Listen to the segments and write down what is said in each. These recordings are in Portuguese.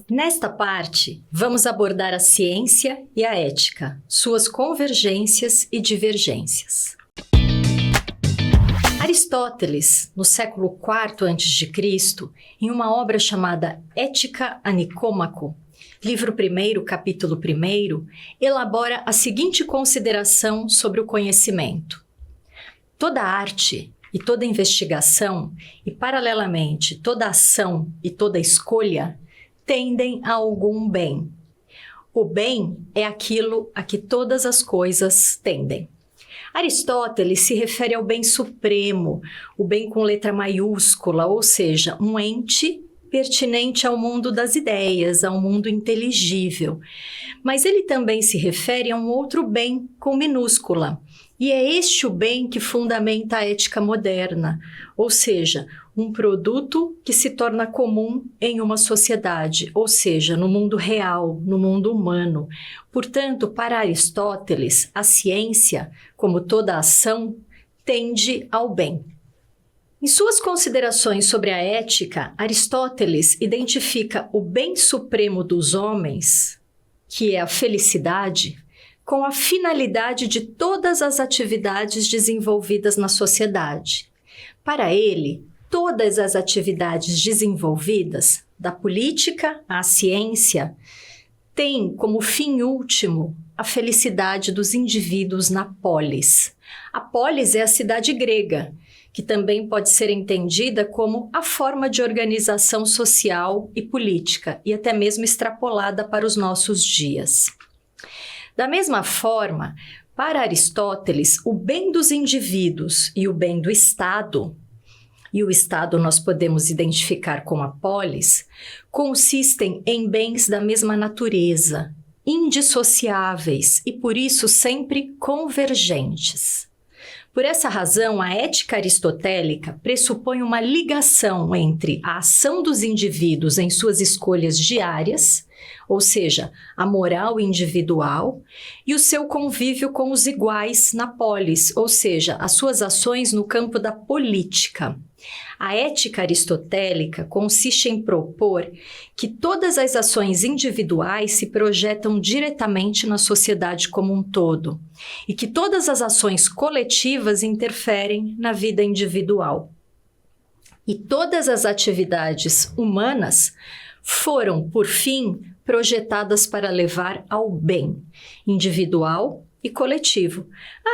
Nesta parte, vamos abordar a ciência e a ética, suas convergências e divergências. Aristóteles, no século IV a.C., em uma obra chamada Ética a Nicômaco, livro 1, capítulo 1, elabora a seguinte consideração sobre o conhecimento. Toda arte e toda investigação, e paralelamente toda ação e toda escolha, tendem a algum bem. O bem é aquilo a que todas as coisas tendem. Aristóteles se refere ao bem supremo, o bem com letra maiúscula, ou seja, um ente pertinente ao mundo das ideias, ao mundo inteligível. Mas ele também se refere a um outro bem com minúscula, e é este o bem que fundamenta a ética moderna, ou seja, um produto que se torna comum em uma sociedade, ou seja, no mundo real, no mundo humano. Portanto, para Aristóteles, a ciência, como toda ação, tende ao bem. Em suas considerações sobre a ética, Aristóteles identifica o bem supremo dos homens, que é a felicidade, com a finalidade de todas as atividades desenvolvidas na sociedade. Para ele, todas as atividades desenvolvidas, da política à ciência, têm como fim último a felicidade dos indivíduos na polis. A polis é a cidade grega, que também pode ser entendida como a forma de organização social e política, e até mesmo extrapolada para os nossos dias. Da mesma forma, para Aristóteles, o bem dos indivíduos e o bem do Estado, e o Estado nós podemos identificar como a polis, consistem em bens da mesma natureza, indissociáveis e por isso sempre convergentes. Por essa razão, a ética aristotélica pressupõe uma ligação entre a ação dos indivíduos em suas escolhas diárias, ou seja, a moral individual, e o seu convívio com os iguais na polis, ou seja, as suas ações no campo da política. A ética aristotélica consiste em propor que todas as ações individuais se projetam diretamente na sociedade como um todo e que todas as ações coletivas interferem na vida individual. E todas as atividades humanas foram, por fim, projetadas para levar ao bem individual e coletivo,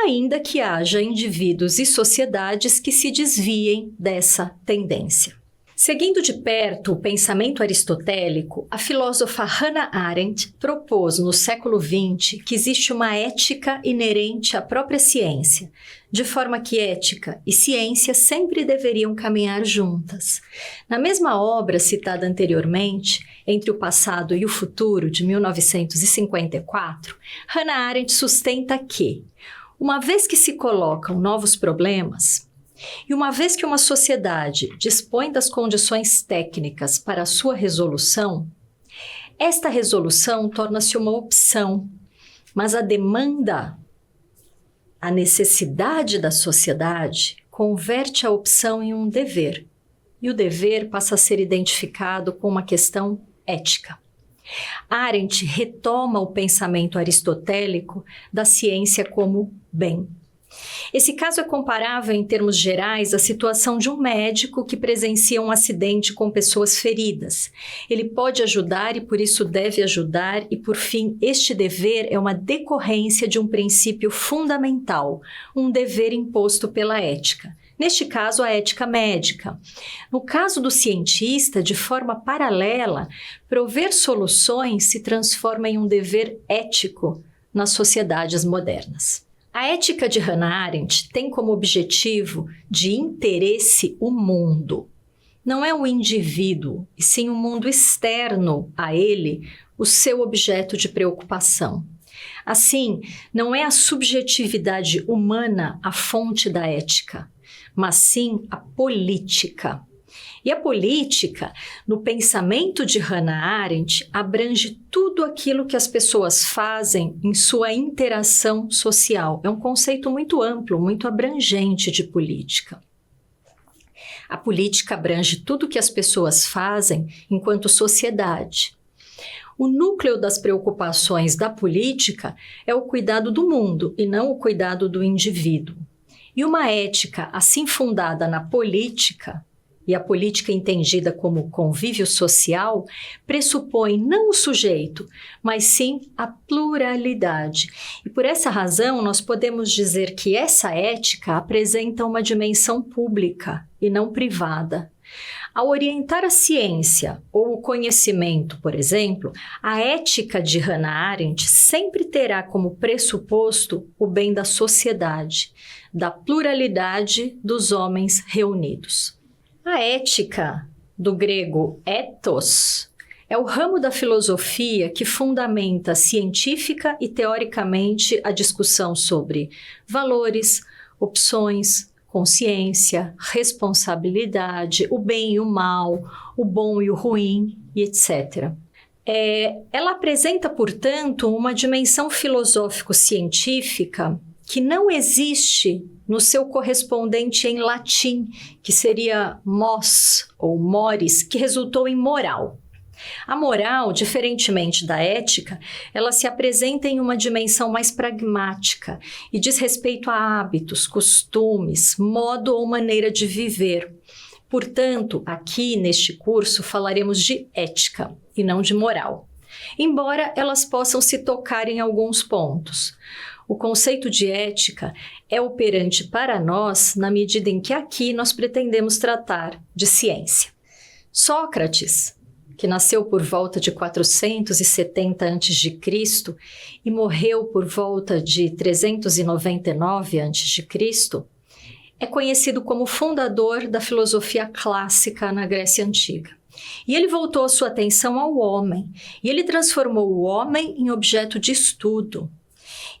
ainda que haja indivíduos e sociedades que se desviem dessa tendência. Seguindo de perto o pensamento aristotélico, a filósofa Hannah Arendt propôs no século XX que existe uma ética inerente à própria ciência, de forma que ética e ciência sempre deveriam caminhar juntas. Na mesma obra citada anteriormente, Entre o Passado e o Futuro, de 1954, Hannah Arendt sustenta que, uma vez que se colocam novos problemas, e uma vez que uma sociedade dispõe das condições técnicas para a sua resolução, esta resolução torna-se uma opção, mas a demanda, a necessidade da sociedade converte a opção em um dever, e o dever passa a ser identificado com uma questão ética. Arendt retoma o pensamento aristotélico da ciência como bem. Esse caso é comparável em termos gerais à situação de um médico que presencia um acidente com pessoas feridas. Ele pode ajudar e por isso deve ajudar e, por fim, este dever é uma decorrência de um princípio fundamental, um dever imposto pela ética. Neste caso, a ética médica. No caso do cientista, de forma paralela, prover soluções se transforma em um dever ético nas sociedades modernas. A ética de Hannah Arendt tem como objetivo de interesse o mundo. Não é o indivíduo, e sim o mundo externo a ele, o seu objeto de preocupação. Assim, não é a subjetividade humana a fonte da ética, mas sim a política. E a política, no pensamento de Hannah Arendt, abrange tudo aquilo que as pessoas fazem em sua interação social. É um conceito muito amplo, muito abrangente de política. A política abrange tudo que as pessoas fazem enquanto sociedade. O núcleo das preocupações da política é o cuidado do mundo e não o cuidado do indivíduo. E uma ética assim fundada na política, e a política entendida como convívio social, pressupõe não o sujeito, mas sim a pluralidade. E por essa razão, nós podemos dizer que essa ética apresenta uma dimensão pública e não privada. Ao orientar a ciência ou o conhecimento, por exemplo, a ética de Hannah Arendt sempre terá como pressuposto o bem da sociedade, da pluralidade dos homens reunidos. A ética, do grego ethos, é o ramo da filosofia que fundamenta científica e teoricamente a discussão sobre valores, opções, consciência, responsabilidade, o bem e o mal, o bom e o ruim, e etc. Ela apresenta, portanto, uma dimensão filosófico-científica que não existe no seu correspondente em latim, que seria mos ou mores, que resultou em moral. A moral, diferentemente da ética, ela se apresenta em uma dimensão mais pragmática e diz respeito a hábitos, costumes, modo ou maneira de viver. Portanto, aqui neste curso falaremos de ética e não de moral, embora elas possam se tocar em alguns pontos. O conceito de ética é operante para nós na medida em que aqui nós pretendemos tratar de ciência. Sócrates, que nasceu por volta de 470 a.C. e morreu por volta de 399 a.C., é conhecido como fundador da filosofia clássica na Grécia Antiga. E ele voltou a sua atenção ao homem, e ele transformou o homem em objeto de estudo.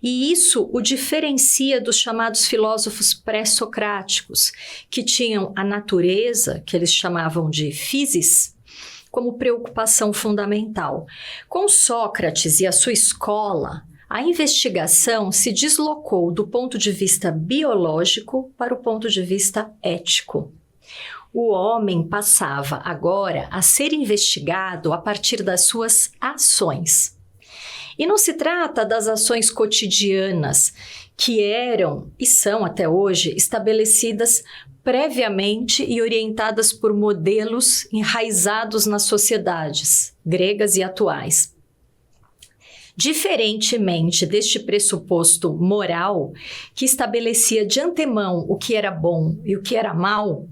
E isso o diferencia dos chamados filósofos pré-socráticos, que tinham a natureza, que eles chamavam de physis, como preocupação fundamental. Com Sócrates e a sua escola, a investigação se deslocou do ponto de vista biológico para o ponto de vista ético. O homem passava agora a ser investigado a partir das suas ações. E não se trata das ações cotidianas, que eram e são até hoje estabelecidas previamente e orientadas por modelos enraizados nas sociedades gregas e atuais. Diferentemente deste pressuposto moral, que estabelecia de antemão o que era bom e o que era mal,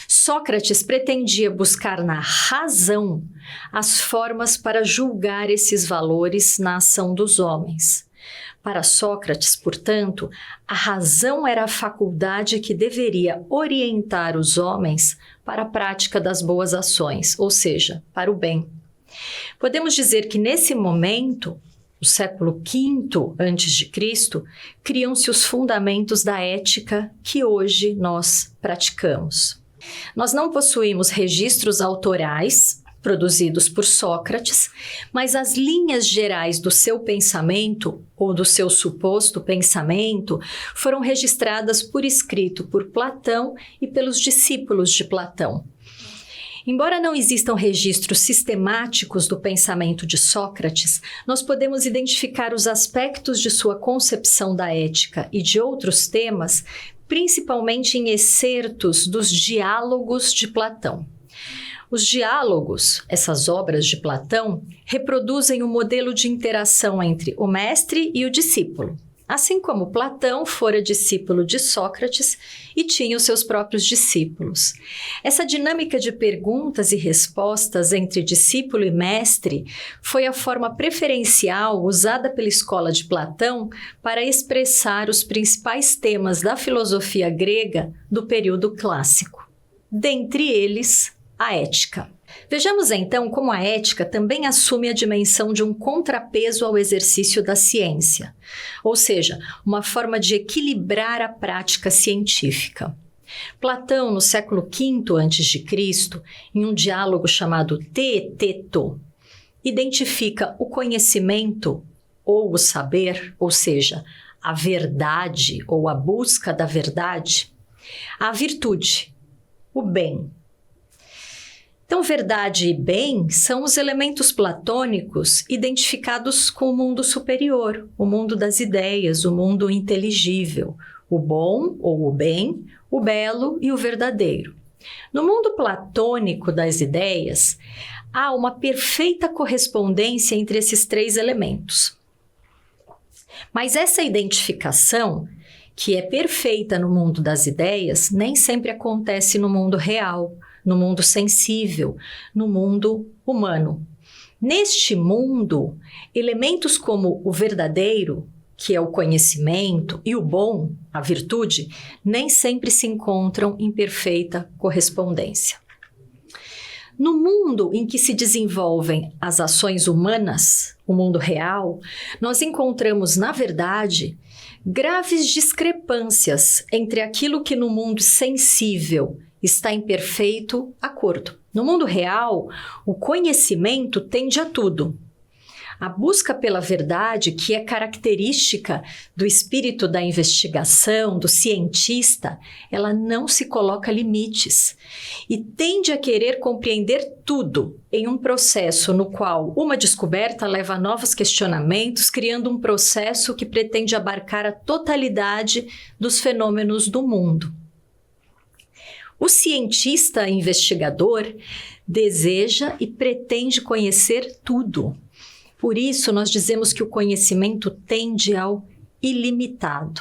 Sócrates pretendia buscar na razão as formas para julgar esses valores na ação dos homens. Para Sócrates, portanto, a razão era a faculdade que deveria orientar os homens para a prática das boas ações, ou seja, para o bem. Podemos dizer que nesse momento, no século V a.C., criam-se os fundamentos da ética que hoje nós praticamos. Nós não possuímos registros autorais produzidos por Sócrates, mas as linhas gerais do seu pensamento ou do seu suposto pensamento foram registradas por escrito por Platão e pelos discípulos de Platão. Embora não existam registros sistemáticos do pensamento de Sócrates, nós podemos identificar os aspectos de sua concepção da ética e de outros temas, principalmente em excertos dos diálogos de Platão. Os diálogos, essas obras de Platão, reproduzem o modelo de interação entre o mestre e o discípulo, assim como Platão fora discípulo de Sócrates e tinha os seus próprios discípulos. Essa dinâmica de perguntas e respostas entre discípulo e mestre foi a forma preferencial usada pela escola de Platão para expressar os principais temas da filosofia grega do período clássico. Dentre eles, a ética. Vejamos então como a ética também assume a dimensão de um contrapeso ao exercício da ciência, ou seja, uma forma de equilibrar a prática científica. Platão, no século V a.C., em um diálogo chamado Teeteto, identifica o conhecimento ou o saber, ou seja, a verdade ou a busca da verdade, a virtude, o bem. Então, Então, verdade e bem são os elementos platônicos identificados com o mundo superior, o mundo das ideias, o mundo inteligível, o bom ou o bem, o belo e o verdadeiro. No mundo platônico das ideias, há uma perfeita correspondência entre esses três elementos. Mas essa identificação, que é perfeita no mundo das ideias, nem sempre acontece no mundo real, no mundo sensível, no mundo humano. Neste mundo, elementos como o verdadeiro, que é o conhecimento, e o bom, a virtude, nem sempre se encontram em perfeita correspondência. No mundo em que se desenvolvem as ações humanas, o mundo real, nós encontramos, na verdade, graves discrepâncias entre aquilo que no mundo sensível está em perfeito acordo. No mundo real, o conhecimento tende a tudo. A busca pela verdade, que é característica do espírito da investigação, do cientista, ela não se coloca limites e tende a querer compreender tudo em um processo no qual uma descoberta leva a novos questionamentos, criando um processo que pretende abarcar a totalidade dos fenômenos do mundo. O cientista investigador deseja e pretende conhecer tudo. Por isso, nós dizemos que o conhecimento tende ao ilimitado.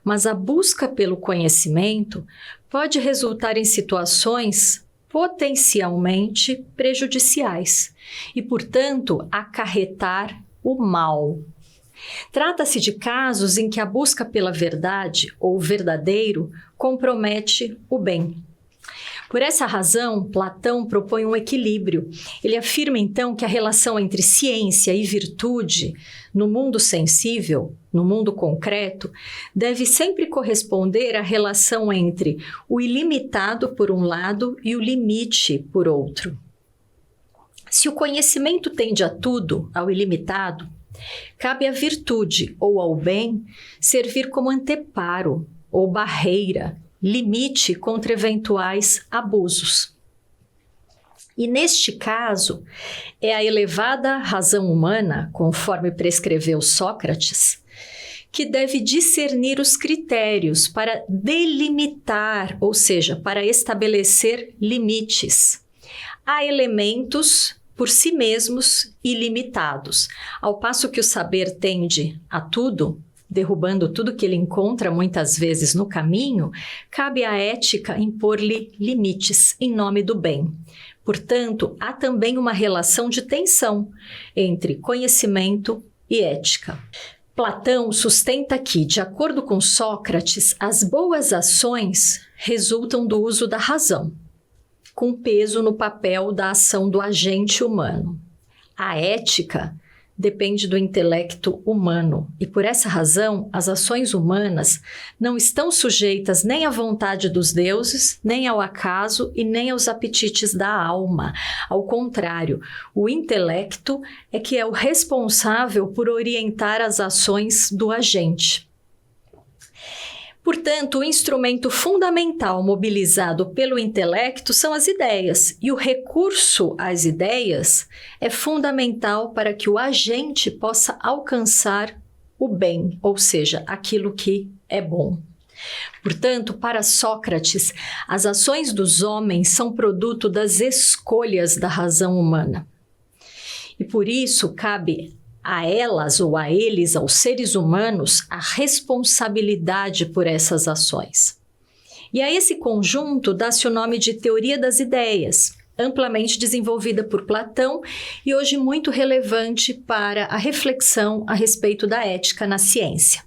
Mas a busca pelo conhecimento pode resultar em situações potencialmente prejudiciais e, portanto, acarretar o mal. Trata-se de casos em que a busca pela verdade ou verdadeiro compromete o bem. Por essa razão, Platão propõe um equilíbrio. Ele afirma, então, que a relação entre ciência e virtude, no mundo sensível, no mundo concreto, deve sempre corresponder à relação entre o ilimitado, por um lado, e o limite, por outro. Se o conhecimento tende a tudo, ao ilimitado, cabe à virtude ou ao bem servir como anteparo ou barreira, limite contra eventuais abusos. E neste caso, é a elevada razão humana, conforme prescreveu Sócrates, que deve discernir os critérios para delimitar, ou seja, para estabelecer limites. Há elementos por si mesmos ilimitados, ao passo que o saber tende a tudo, derrubando tudo que ele encontra muitas vezes no caminho, cabe à ética impor-lhe limites em nome do bem. Portanto, há também uma relação de tensão entre conhecimento e ética. Platão sustenta que, de acordo com Sócrates, as boas ações resultam do uso da razão, com peso no papel da ação do agente humano. A ética depende do intelecto humano e, por essa razão, as ações humanas não estão sujeitas nem à vontade dos deuses, nem ao acaso e nem aos apetites da alma. Ao contrário, o intelecto é que é o responsável por orientar as ações do agente. Portanto, o instrumento fundamental mobilizado pelo intelecto são as ideias, e o recurso às ideias é fundamental para que o agente possa alcançar o bem, ou seja, aquilo que é bom. Portanto, para Sócrates, as ações dos homens são produto das escolhas da razão humana. E por isso cabe a elas ou a eles, aos seres humanos, a responsabilidade por essas ações. E a esse conjunto dá-se o nome de teoria das ideias, amplamente desenvolvida por Platão e hoje muito relevante para a reflexão a respeito da ética na ciência.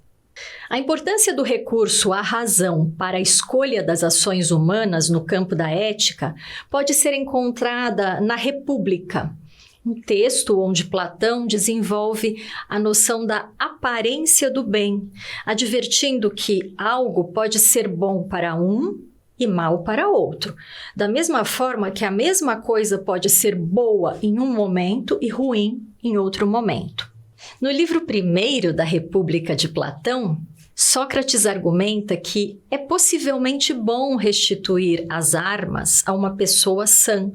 A importância do recurso à razão para a escolha das ações humanas no campo da ética pode ser encontrada na República, um texto onde Platão desenvolve a noção da aparência do bem, advertindo que algo pode ser bom para um e mal para outro. Da mesma forma que a mesma coisa pode ser boa em um momento e ruim em outro momento. No livro primeiro da República de Platão, Sócrates argumenta que é possivelmente bom restituir as armas a uma pessoa sã,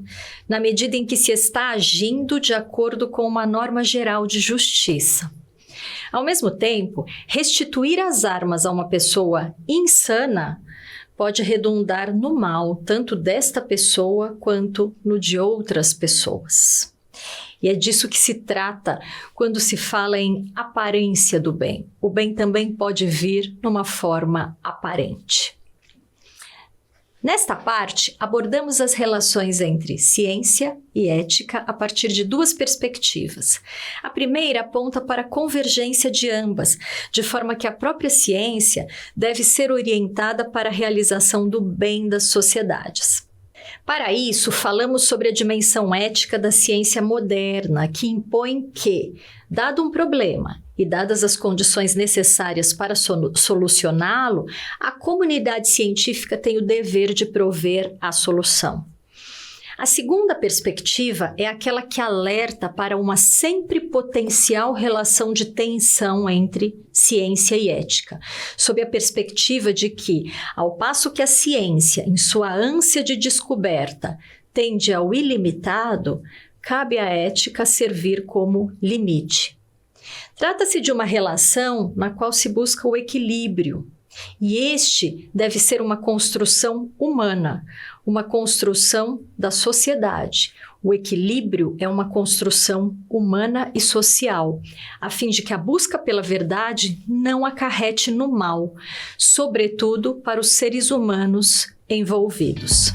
na medida em que se está agindo de acordo com uma norma geral de justiça. Ao mesmo tempo, restituir as armas a uma pessoa insana pode redundar no mal, tanto desta pessoa quanto no de outras pessoas. E é disso que se trata quando se fala em aparência do bem. O bem também pode vir numa forma aparente. Nesta parte, abordamos as relações entre ciência e ética a partir de duas perspectivas. A primeira aponta para a convergência de ambas, de forma que a própria ciência deve ser orientada para a realização do bem das sociedades. Para isso, falamos sobre a dimensão ética da ciência moderna, que impõe que, dado um problema e dadas as condições necessárias para solucioná-lo, a comunidade científica tem o dever de prover a solução. A segunda perspectiva é aquela que alerta para uma sempre potencial relação de tensão entre ciência e ética, sob a perspectiva de que, ao passo que a ciência, em sua ânsia de descoberta, tende ao ilimitado, cabe à ética servir como limite. Trata-se de uma relação na qual se busca o equilíbrio, e este deve ser uma construção humana, uma construção da sociedade. O equilíbrio é uma construção humana e social, a fim de que a busca pela verdade não acarrete no mal, sobretudo para os seres humanos envolvidos.